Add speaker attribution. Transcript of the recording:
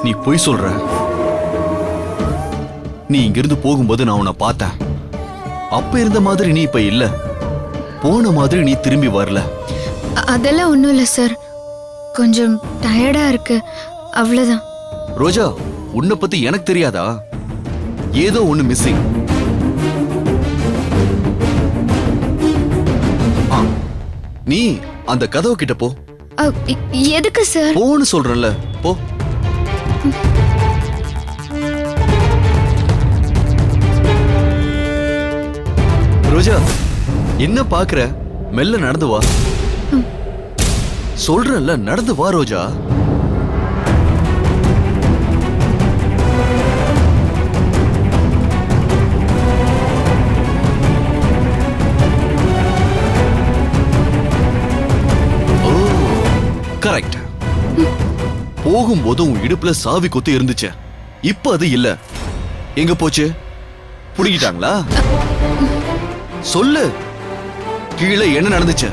Speaker 1: நீ பொய் சொல்ற. நீ இங்கிருந்து போகும்போது நான் உன்னை பார்த்தேன். அப்ப இருந்த மாதிரி நீ இப்ப இல்ல. போன மாதிரி நீ திரும்பி வரல.
Speaker 2: அதெல்லாம் ஒண்ணும் இல்ல சார், கொஞ்சம் டயர்டா இருக்கு, அவ்வளவுதான்.
Speaker 1: ரோஜா, உன்னை பத்தி எனக்கு தெரியாதா? ஏதோ ஒண்ணு மிஸ்ஸிங். நீ அந்த கதவு கிட்ட போ.
Speaker 2: எதுக்கு சார்?
Speaker 1: போன்னு சொல்றேன்ல, போ. ரோஜா, என்ன பாக்குற? மெல்ல நடந்து வா. சொல்றேன்ல, நடந்து வா ரோஜா. கரெக்ட். போகும்போது உன் இடுப்புல சாவி கொத்து இருந்துச்சு. இப்ப அது இல்ல. எங்க போச்சு? புடிங்கிட்டாங்களா? சொல்லு. கீழே என்ன நடந்துச்சு?